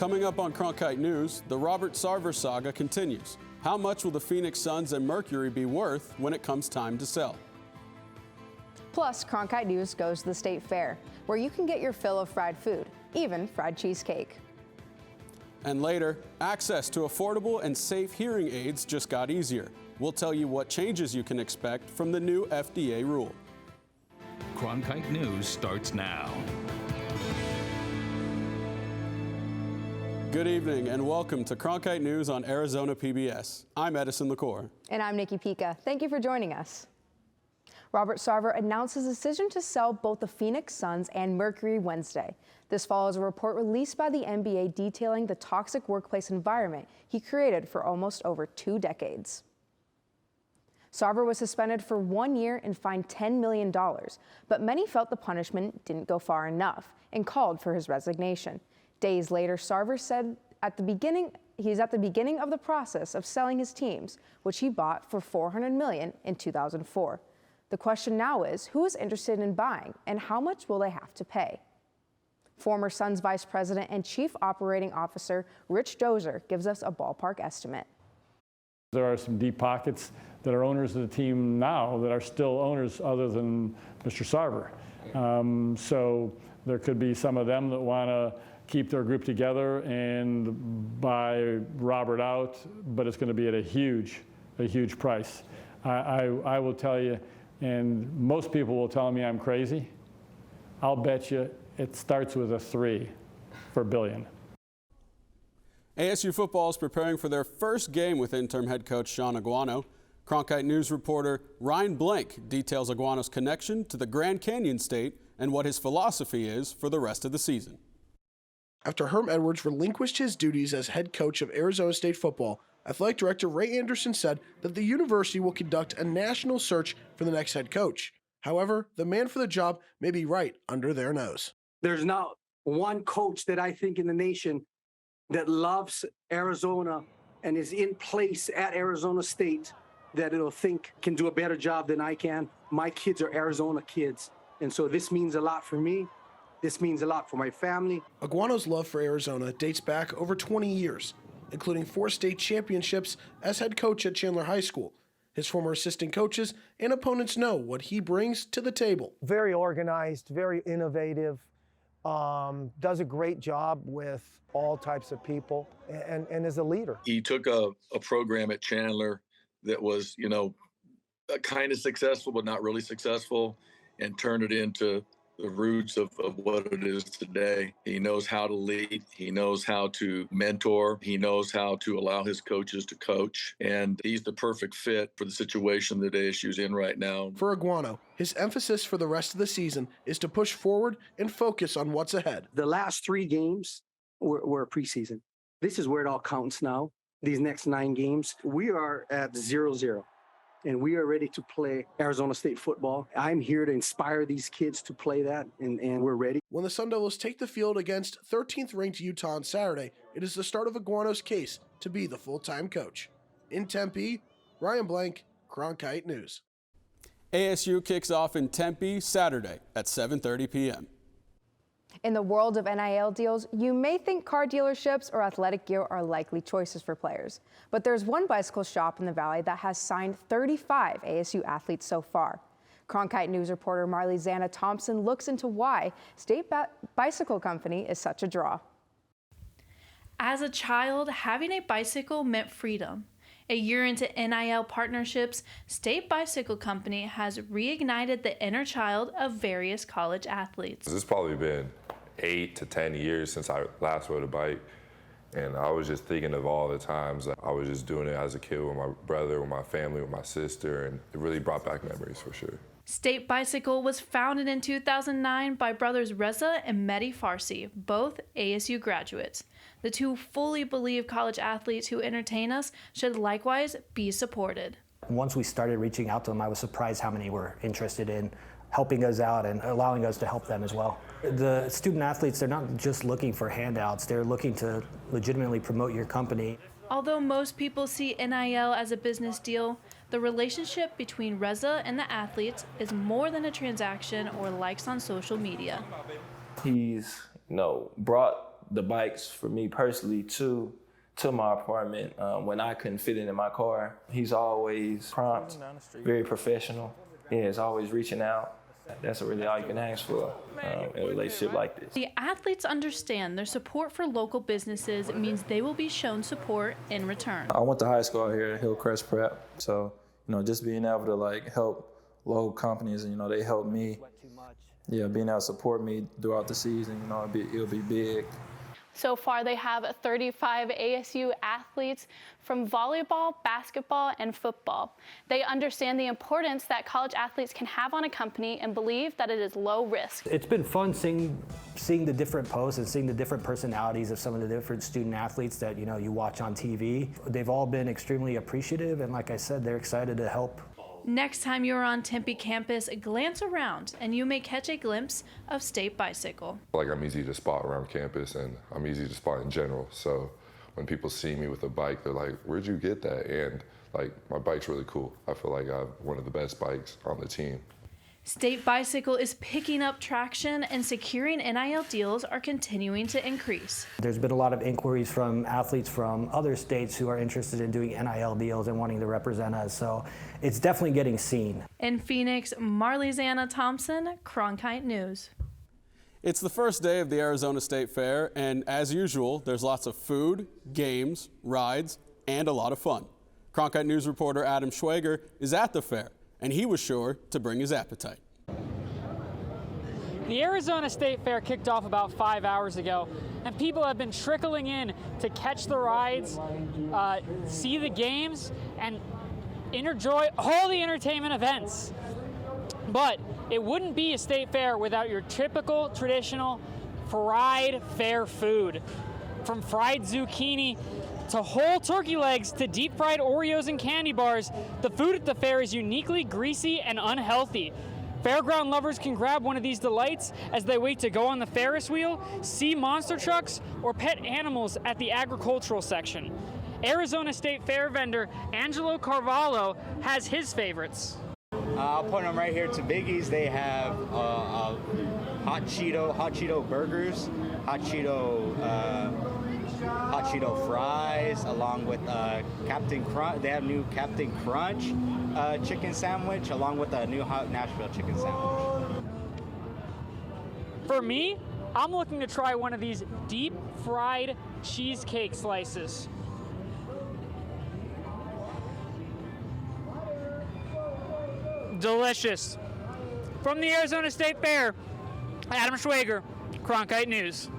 Coming up on Cronkite News, the Robert Sarver saga continues. How much will the Phoenix Suns and Mercury be worth when it comes time to sell? Plus, Cronkite News goes to the State Fair, where you can get your fill of fried food, even fried cheesecake. And later, access to affordable and safe hearing aids just got easier. We'll tell you what changes you can expect from the new FDA rule. Cronkite News starts now. Good evening and welcome to Cronkite News on Arizona PBS. I'm Edison LaCour. And I'm Nikki Pica. Thank you for joining us. Robert Sarver announced his decision to sell both the Phoenix Suns and Mercury Wednesday. This follows a report released by the NBA detailing the toxic workplace environment he created for almost over 2 decades. Sarver was suspended for 1 year and fined $10 million, but many felt the punishment didn't go far enough and called for his resignation. Days later, Sarver said he's at the beginning of the process of selling his teams, which he bought for $400 million in 2004. The question now is, who is interested in buying and how much will they have to pay? Former Suns Vice President and Chief Operating Officer Rich Dozer gives us a ballpark estimate. There are some deep pockets that are owners of the team now that are still owners other than Mr. Sarver. So there could be some of them that want to keep their group together and buy Robert out, but it's going to be at a huge price. I will tell you, and most people will tell me I'm crazy. I'll bet you it starts with a 3 for billion. ASU football is preparing for their first game with interim head coach Sean Aguano. Cronkite News reporter Ryan Blank details Aguano's connection to the Grand Canyon State and what his philosophy is for the rest of the season. After Herm Edwards relinquished his duties as head coach of Arizona State football, Athletic Director Ray Anderson said that the university will conduct a national search for the next head coach. However, the man for the job may be right under their nose. There's not one coach that I think in the nation that loves Arizona and is in place at Arizona State that it'll think can do a better job than I can. My kids are Arizona kids, and so this means a lot for me. This means a lot for my family. Aguano's love for Arizona dates back over 20 years, including 4 state championships as head coach at Chandler High School. His former assistant coaches and opponents know what he brings to the table. Very organized, very innovative, does a great job with all types of people, and is a leader. He took a program at Chandler that was, kind of successful, but not really successful, and turned it into the roots of what it is today. He knows how to lead. He knows how to mentor. He knows how to allow his coaches to coach. And he's the perfect fit for the situation that ASU's in right now. For Aguano, his emphasis for the rest of the season is to push forward and focus on what's ahead. The last 3 games were preseason. This is where it all counts now. These next 9 games, we are at 0-0. And we are ready to play Arizona State football. I'm here to inspire these kids to play that, and we're ready. When the Sun Devils take the field against 13th-ranked Utah on Saturday, it is the start of Aguano's case to be the full-time coach. In Tempe, Ryan Blank, Cronkite News. ASU kicks off in Tempe Saturday at 7:30 p.m. In the world of NIL deals, you may think car dealerships or athletic gear are likely choices for players. But there's one bicycle shop in the Valley that has signed 35 ASU athletes so far. Cronkite News reporter Marley Zanna Thompson looks into why State Bicycle Company is such a draw. As a child, having a bicycle meant freedom. A year into NIL partnerships, State Bicycle Company has reignited the inner child of various college athletes. It's probably been 8 to 10 years since I last rode a bike, and I was just thinking of all the times I was just doing it as a kid with my brother, with my family, with my sister, and it really brought back memories for sure. State Bicycle was founded in 2009 by brothers Reza and Mehdi Farsi, both ASU graduates. The two fully believe college athletes who entertain us should likewise be supported. Once we started reaching out to them, I was surprised how many were interested in helping us out and allowing us to help them as well. The student athletes, they're not just looking for handouts, they're looking to legitimately promote your company. Although most people see NIL as a business deal, the relationship between Reza and the athletes is more than a transaction or likes on social media. He's, brought the bikes for me personally to my apartment when I couldn't fit it in my car. He's always prompt, very professional. Yeah, he's always reaching out. That's really all you can ask for in a relationship like this. The athletes understand their support for local businesses means they will be shown support in return. I went to high school out here at Hillcrest Prep, so just being able to help local companies, and they help me. Yeah, being able to support me throughout the season, it'll be big. So far, they have 35 ASU athletes from volleyball, basketball, and football. They understand the importance that college athletes can have on a company and believe that it is low risk. It's been fun seeing the different posts and seeing the different personalities of some of the different student athletes that you watch on TV. They've all been extremely appreciative, and like I said, they're excited to help. Next time you're on Tempe campus, glance around and you may catch a glimpse of State Bicycle. I'm easy to spot around campus, and I'm easy to spot in general. So when people see me with a bike, they're like, "Where'd you get that?" And my bike's really cool. I feel like I have one of the best bikes on the team. State Bicycle is picking up traction, and securing NIL deals are continuing to increase. There's been a lot of inquiries from athletes from other states who are interested in doing NIL deals and wanting to represent us, so it's definitely getting seen. In Phoenix, Marley-Zanna Thompson, Cronkite News. It's the first day of the Arizona State Fair, and as usual, there's lots of food, games, rides, and a lot of fun. Cronkite News reporter Adam Schwager is at the fair, and he was sure to bring his appetite. The Arizona State Fair kicked off about 5 hours ago, and people have been trickling in to catch the rides, see the games, and enjoy all the entertainment events. But it wouldn't be a state fair without your typical, traditional fried fair food. From fried zucchini to whole turkey legs to deep fried Oreos and candy bars, the food at the fair is uniquely greasy and unhealthy. Fairground lovers can grab one of these delights as they wait to go on the Ferris wheel, see monster trucks, or pet animals at the agricultural section. Arizona State Fair vendor Angelo Carvalho has his favorites. I'll point them right here to Biggie's. They have hot Cheeto burgers, hot Cheeto fries, along with Captain Crunch. They have new Captain Crunch chicken sandwich, along with a new hot Nashville chicken sandwich. For me, I'm looking to try one of these deep fried cheesecake slices. Delicious. From the Arizona State Fair, Adam Schwager, Cronkite News.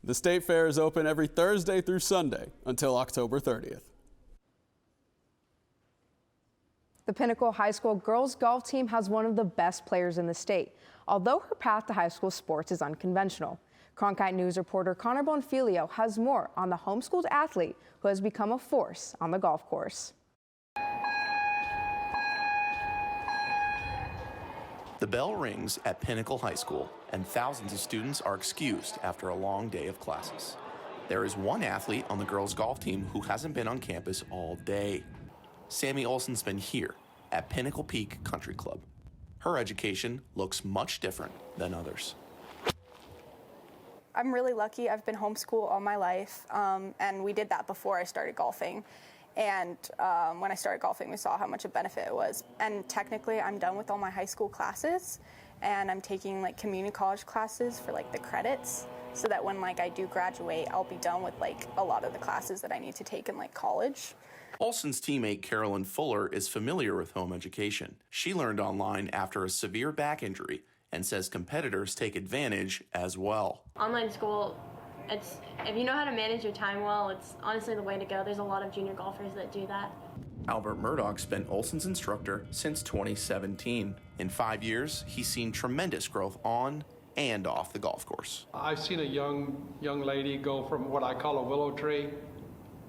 The State Fair is open every Thursday through Sunday until October 30th. The Pinnacle High School girls golf team has one of the best players in the state, although her path to high school sports is unconventional. Cronkite News reporter Connor Bonfilio has more on the homeschooled athlete who has become a force on the golf course. The bell rings at Pinnacle High School, and thousands of students are excused after a long day of classes. There is one athlete on the girls' golf team who hasn't been on campus all day. Sammy Olsen's been here at Pinnacle Peak Country Club. Her education looks much different than others. I'm really lucky. I've been homeschooled all my life, and we did that before I started golfing. And when I started golfing, we saw how much a benefit it was. And technically, I'm done with all my high school classes, and I'm taking community college classes for the credits, so that when I do graduate, I'll be done with a lot of the classes that I need to take in college. Olsen's teammate Carolyn Fuller is familiar with home education. She learned online after a severe back injury and says competitors take advantage as well. Online school, if you know how to manage your time well, it's honestly the way to go. There's a lot of junior golfers that do that. Albert Murdoch's been Olsen's instructor since 2017. In 5 years, he's seen tremendous growth on and off the golf course. I've seen a young lady go from what I call a willow tree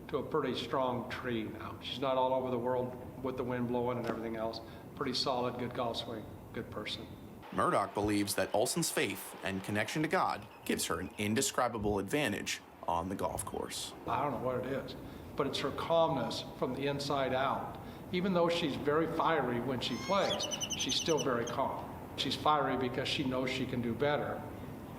to a pretty strong tree now. She's not all over the world with the wind blowing and everything else. Pretty solid, good golf swing, good person. Murdoch believes that Olsen's faith and connection to God gives her an indescribable advantage on the golf course. I don't know what it is, but it's her calmness from the inside out. Even though she's very fiery when she plays, she's still very calm. She's fiery because she knows she can do better,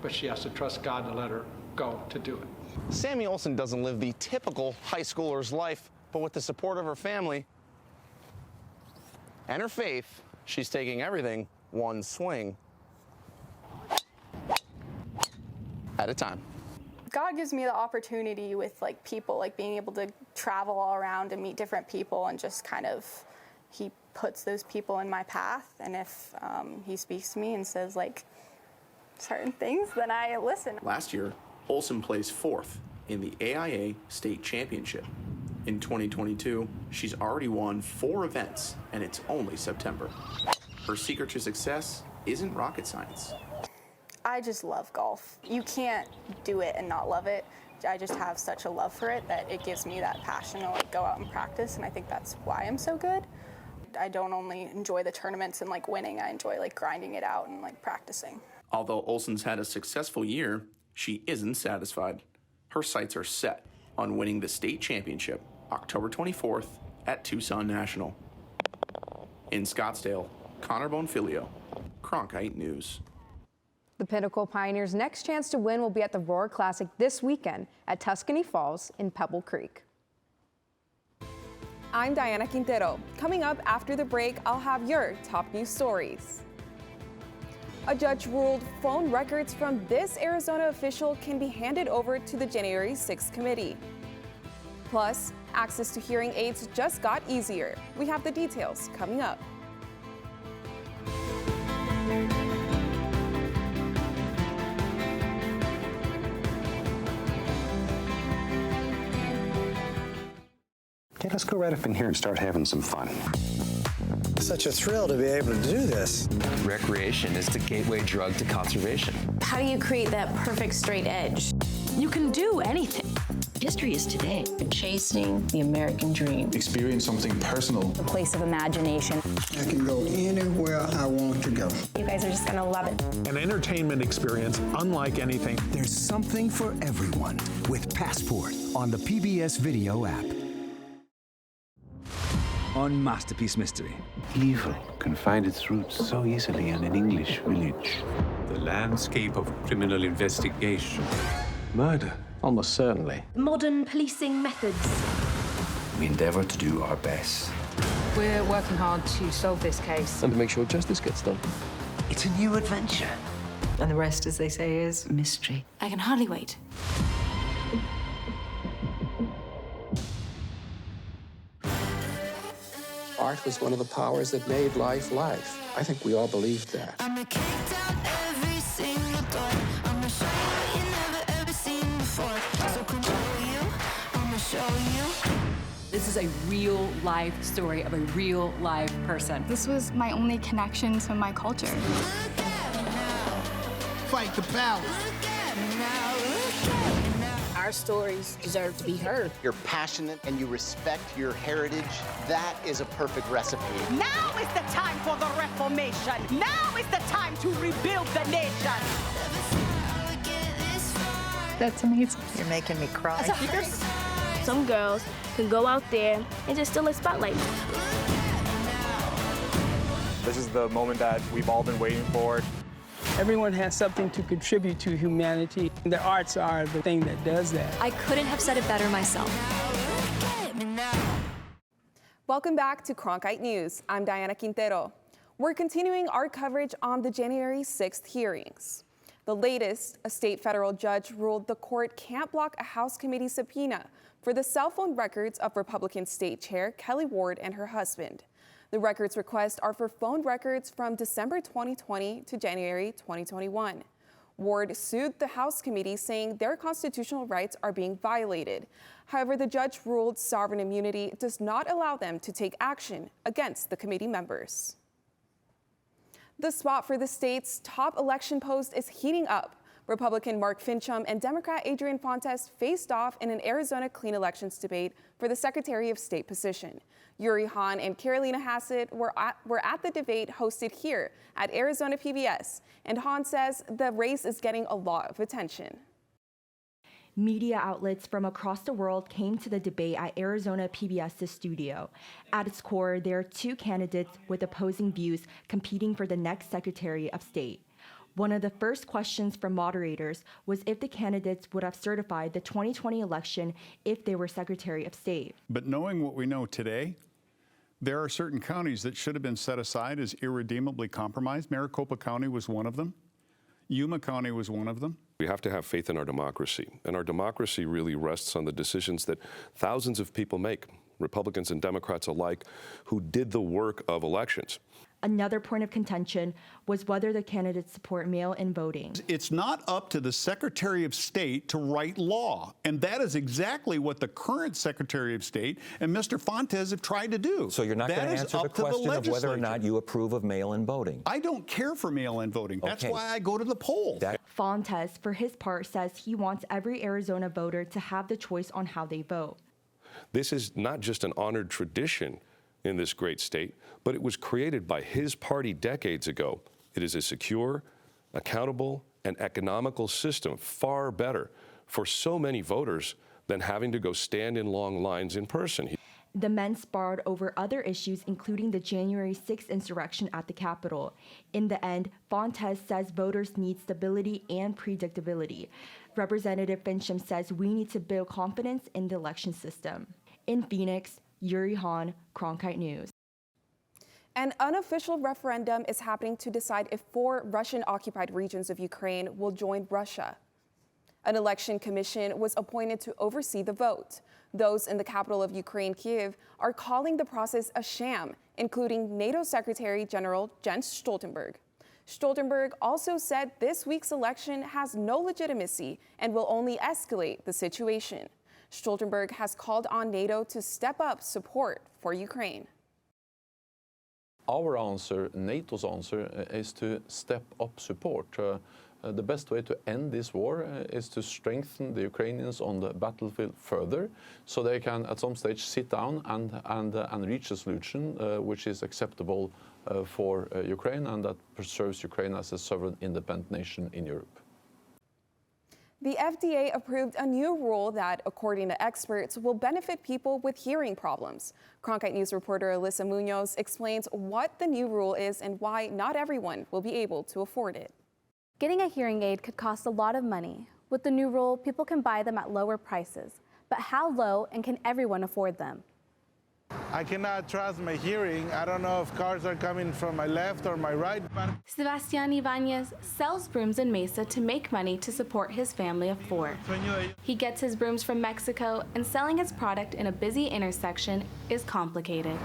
but she has to trust God to let her go to do it. Sammy Olson doesn't live the typical high schooler's life, but with the support of her family and her faith, she's taking everything one swing at a time. God gives me the opportunity with like people, like being able to travel all around and meet different people, and just kind of, he puts those people in my path. And if he speaks to me and says like certain things, then I listen. Last year, Olson placed 4th in the AIA State Championship. In 2022, she's already won 4 events, and it's only September. Her secret to success isn't rocket science. I just love golf. You can't do it and not love it. I just have such a love for it that it gives me that passion to like go out and practice, and I think that's why I'm so good. I don't only enjoy the tournaments and like winning, I enjoy like grinding it out and like practicing. Although Olson's had a successful year, she isn't satisfied. Her sights are set on winning the state championship October 24th at Tucson National. In Scottsdale, Connor Bonfilio, Cronkite News. The Pinnacle Pioneers' next chance to win will be at the Roar Classic this weekend at Tuscany Falls in Pebble Creek. I'm Diana Quintero. Coming up after the break, I'll have your top news stories. A judge ruled phone records from this Arizona official can be handed over to the January 6th committee. Plus, access to hearing aids just got easier. We have the details coming up. Okay, let's go right up in here and start having some fun. Such a thrill to be able to do this. Recreation is the gateway drug to conservation. How do you create that perfect straight edge? You can do anything. History is today. Chasing the American dream. Experience something personal. A place of imagination. I can go anywhere I want to go. You guys are just gonna love it. An entertainment experience unlike anything. There's something for everyone with Passport on the PBS Video app. On Masterpiece Mystery. Evil can find its roots so easily in an English village. The landscape of criminal investigation. Murder, almost certainly. Modern policing methods. We endeavor to do our best. We're working hard to solve this case. And to make sure justice gets done. It's a new adventure. And the rest, as they say, is mystery. I can hardly wait. Art was one of the powers that made life life. I think we all believed that. This is a real life story of a real live person. This was my only connection to my culture. Fight the power. Our stories deserve to be heard. You're passionate and you respect your heritage. That is a perfect recipe. Now is the time for the Reformation. Now is the time to rebuild the nation. That's amazing. You're making me cry. Some girls can go out there and just steal a spotlight. This is the moment that we've all been waiting for. Everyone has something to contribute to humanity. The arts are the thing that does that. I couldn't have said it better myself. Welcome back to Cronkite News. I'm Diana Quintero. We're continuing our coverage on the January 6th hearings. The latest, a state federal judge ruled the court can't block a House committee subpoena for the cell phone records of Republican State Chair Kelly Ward and her husband. The records requests are for phone records from December 2020 to January 2021. Ward sued the House committee saying their constitutional rights are being violated. However, the judge ruled sovereign immunity does not allow them to take action against the committee members. The spot for the state's top election post is heating up. Republican Mark Fincham and Democrat Adrian Fontes faced off in an Arizona clean elections debate for the Secretary of State position. Yuri Hahn and Carolina Hassett were at the debate hosted here at Arizona PBS, and Hahn says the race is getting a lot of attention. Media outlets from across the world came to the debate at Arizona PBS's studio. At its core, there are two candidates with opposing views competing for the next Secretary of State. One of the first questions from moderators was if the candidates would have certified the 2020 election if they were Secretary of State. But knowing what we know today, there are certain counties that should have been set aside as irredeemably compromised. Maricopa County was one of them. Yuma County was one of them. We have to have faith in our democracy, and our democracy really rests on the decisions that thousands of people make, Republicans and Democrats alike, who did the work of elections. Another point of contention was whether the candidates support mail-in voting. It's not up to the Secretary of State to write law, and that is exactly what the current Secretary of State and Mr. Fontes have tried to do. So you're not going to answer the question of whether or not you approve of mail-in voting? I don't care for mail-in voting. That's why I go to the polls. Fontes, for his part, says he wants every Arizona voter to have the choice on how they vote. This is not just an honored tradition in this great state, but it was created by his party decades ago. It is a secure, accountable, and economical system, far better for so many voters than having to go stand in long lines in person. The men sparred over other issues, including the January 6th insurrection at the Capitol. In the end, Fontes says voters need stability and predictability. Representative Fincham says we need to build confidence in the election system. In Phoenix, Yuri Han, Cronkite News. An unofficial referendum is happening to decide if 4 Russian-occupied regions of Ukraine will join Russia. An election commission was appointed to oversee the vote. Those in the capital of Ukraine, Kyiv, are calling the process a sham, including NATO Secretary General Jens Stoltenberg. Stoltenberg also said this week's election has no legitimacy and will only escalate the situation. Stoltenberg has called on NATO to step up support for Ukraine. Our answer, NATO's answer, is to step up support. The best way to end this war is to strengthen the Ukrainians on the battlefield further, so they can at some stage sit down and reach a solution which is acceptable for Ukraine and that preserves Ukraine as a sovereign independent nation in Europe. The FDA approved a new rule that, according to experts, will benefit people with hearing problems. Cronkite News reporter Alyssa Munoz explains what the new rule is and why not everyone will be able to afford it. Getting a hearing aid could cost a lot of money. With the new rule, people can buy them at lower prices. But how low, and can everyone afford them? I cannot trust my hearing. I don't know if cars are coming from my left or my right. Sebastian Ibanez sells brooms in Mesa to make money to support his family of 4. He gets his brooms from Mexico, and selling his product in a busy intersection is complicated.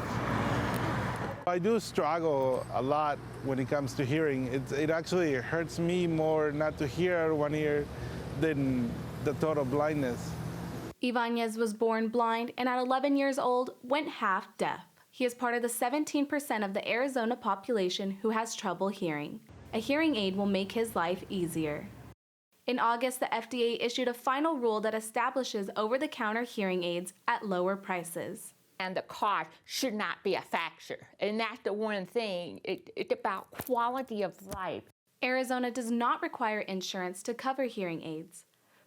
I do struggle a lot when it comes to hearing. It actually hurts me more not to hear one ear than the total blindness. Ibanez was born blind and at 11 years old went half deaf. He is part of the 17% of the Arizona population who has trouble hearing. A hearing aid will make his life easier. In August, the FDA issued a final rule that establishes over-the-counter hearing aids at lower prices. And the cost should not be a factor. And that's the one thing, it's about quality of life. Arizona does not require insurance to cover hearing aids.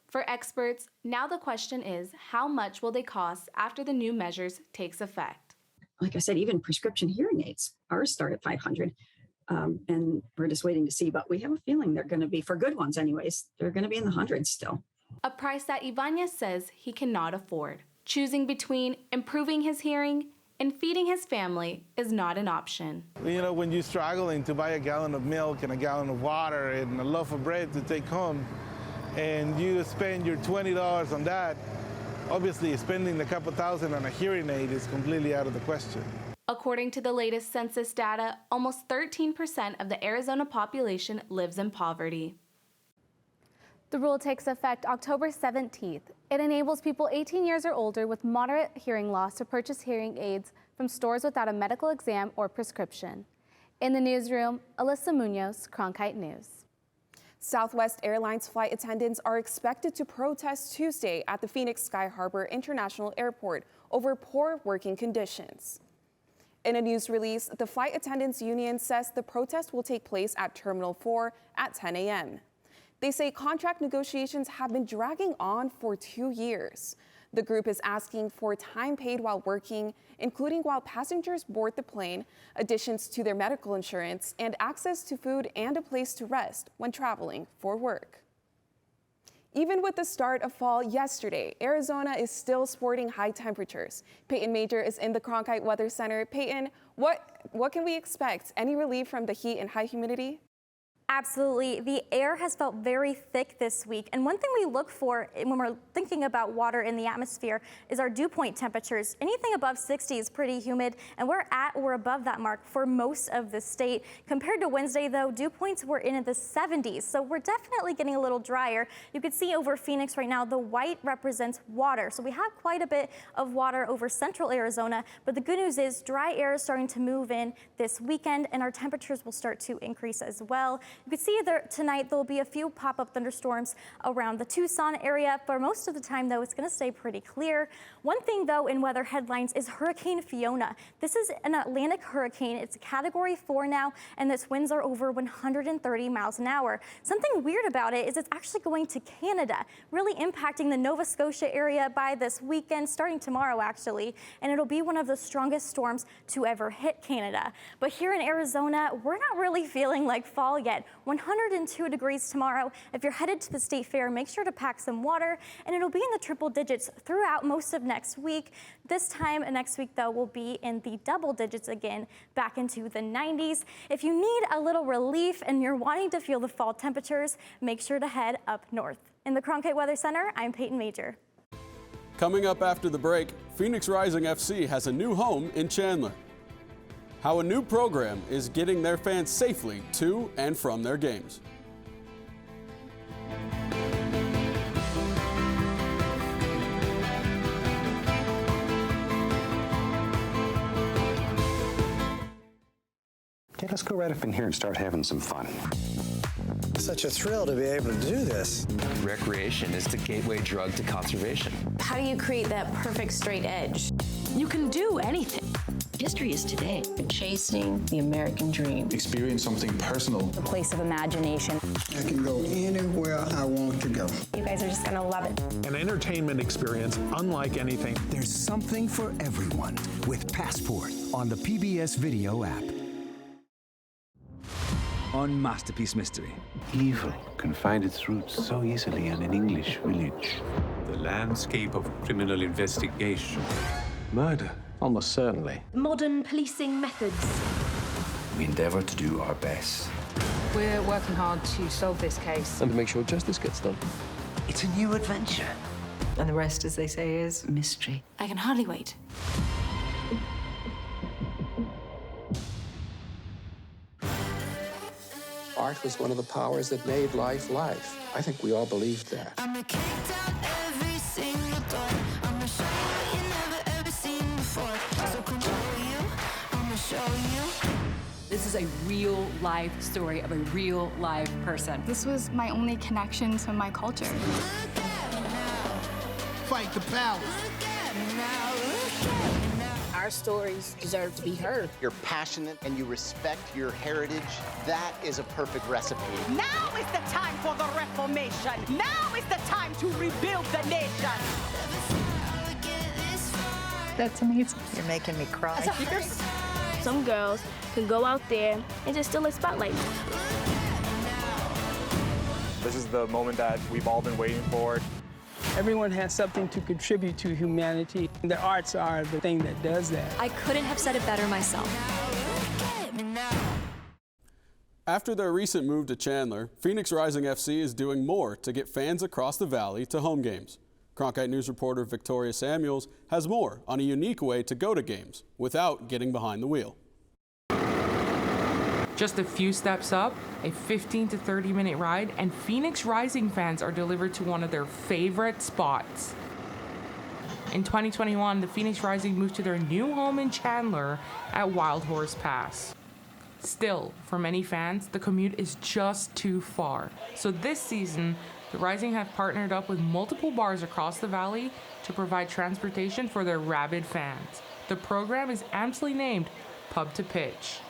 For experts, now the question is, how much will they cost after the new measures takes effect? Like I said, even prescription hearing aids, ours start at $500, and we're just waiting to see, but we have a feeling they're going to be, for good ones anyways, they're going to be in the hundreds still. A price that Ibanez says he cannot afford. Choosing between improving his hearing and feeding his family is not an option. You know, when you're struggling to buy a gallon of milk and a gallon of water and a loaf of bread to take home, and you spend your $20 on that, obviously spending a couple thousand on a hearing aid is completely out of the question. According to the latest census data, almost 13% of the Arizona population lives in poverty. The rule takes effect October 17th. It enables people 18 years or older with moderate hearing loss to purchase hearing aids from stores without a medical exam or prescription. In the newsroom, Alyssa Munoz, Cronkite News. Southwest Airlines flight attendants are expected to protest Tuesday at the Phoenix Sky Harbor International Airport over poor working conditions. In a news release, the Flight Attendants Union says the protest will take place at Terminal 4 at 10 a.m. They say contract negotiations have been dragging on for 2 years. The group is asking for time paid while working, including while passengers board the plane, additions to their medical insurance, and access to food and a place to rest when traveling for work. Even with the start of fall yesterday, Arizona is still sporting high temperatures. Peyton Major is in the Cronkite Weather Center. Peyton, what can we expect? Any relief from the heat and high humidity? Absolutely. The air has felt very thick this week. And one thing we look for when we're thinking about water in the atmosphere is our dew point temperatures. Anything above 60 is pretty humid, and we're at or above that mark for most of the state. Compared to Wednesday, though, dew points were in the 70s, so we're definitely getting a little drier. You can see over Phoenix right now, the white represents water. So we have quite a bit of water over central Arizona, but the good news is dry air is starting to move in this weekend, and our temperatures will start to increase as well. You can see there tonight there'll be a few pop-up thunderstorms around the Tucson area. For most of the time, though, it's going to stay pretty clear. One thing, though, in weather headlines is Hurricane Fiona. This is an Atlantic hurricane. It's a Category 4 now, and its winds are over 130 miles an hour. Something weird about it is it's actually going to Canada, really impacting the Nova Scotia area by this weekend, starting tomorrow, actually, and it'll be one of the strongest storms to ever hit Canada. But here in Arizona, we're not really feeling like fall yet. 102 degrees tomorrow. If you're headed to the state fair, make sure to pack some water, and it'll be in the triple digits throughout most of next week. This time next week, though, will be in the double digits again, back into the 90s. If you need a little relief and you're wanting to feel the fall temperatures, make sure to head up north. In the Cronkite Weather Center, I'm Peyton Major. Coming up after the break, Phoenix Rising FC has a new home in Chandler. How a new program is getting their fans safely to and from their games. Okay, let's go right up in here and start having some fun. Such a thrill to be able to do this. Recreation is the gateway drug to conservation. How do you create that perfect straight edge? You can do anything. History is today. Chasing the American dream. Experience something personal. A place of imagination. I can go anywhere I want to go. You guys are just gonna love it. An entertainment experience unlike anything. There's something for everyone with Passport on the PBS Video app. On Masterpiece Mystery. Evil can find its roots so easily in an English village. The landscape of criminal investigation. Murder. Almost certainly. Modern policing methods. We endeavor to do our best. We're working hard to solve this case. And to make sure justice gets done. It's a new adventure. And the rest, as they say, is mystery. I can hardly wait. Art was one of the powers that made life life. I think we all believed that. This is a real life story of a real live person. This was my only connection to my culture. Fight the power. Our stories deserve to be heard. You're passionate and you respect your heritage. That is a perfect recipe. Now is the time for the Reformation. Now is the time to rebuild the nation. That's amazing. You're making me cry. Some girls can go out there and just steal a spotlight. This is the moment that we've all been waiting for. Everyone has something to contribute to humanity. The arts are the thing that does that. I couldn't have said it better myself. After their recent move to Chandler, Phoenix Rising FC is doing more to get fans across the valley to home games. Cronkite News reporter Victoria Samuels has more on a unique way to go to games without getting behind the wheel. Just a few steps up, a 15 to 30 minute ride, and Phoenix Rising fans are delivered to one of their favorite spots. In 2021, the Phoenix Rising moved to their new home in Chandler at Wild Horse Pass. Still, for many fans, the commute is just too far. So this season, the Rising have partnered up with multiple bars across the valley to provide transportation for their rabid fans. The program is aptly named Pub to Pitch.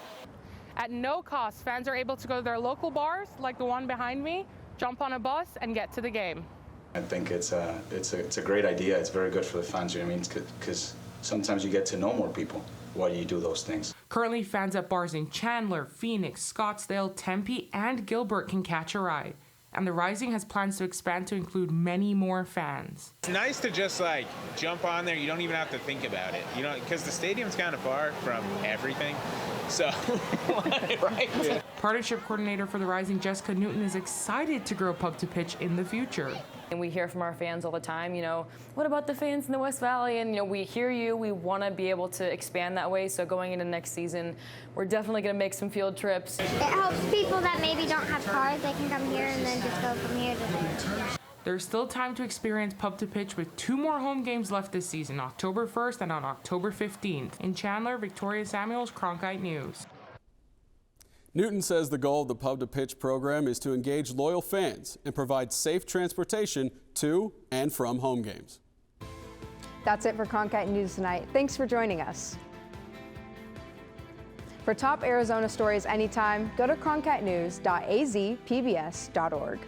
At no cost, fans are able to go to their local bars, like the one behind me, jump on a bus, and get to the game. I think it's a great idea. It's very good for the fans. You know what I mean? Because sometimes you get to know more people while you do those things. Currently, fans at bars in Chandler, Phoenix, Scottsdale, Tempe, and Gilbert can catch a ride. And the Rising has plans to expand to include many more fans. It's nice to just like jump on there. You don't even have to think about it, you know, because the stadium's kind of far from everything. So, right? Yeah. Partnership coordinator for the Rising, Jessica Newton, is excited to grow Pub to Pitch in the future. And we hear from our fans all the time, you know, what about the fans in the West Valley? And, you know, we hear you. We want to be able to expand that way. So going into next season, we're definitely going to make some field trips. It helps people that maybe don't have cars. They can come here and then just go from here to there. There's still time to experience Pub to Pitch with 2 more home games left this season, October 1st and on October 15th. In Chandler, Victoria Samuels, Cronkite News. Newton says the goal of the Pub to Pitch program is to engage loyal fans and provide safe transportation to and from home games. That's it for Cronkite News tonight. Thanks for joining us. For top Arizona stories anytime, go to cronkitenews.azpbs.org.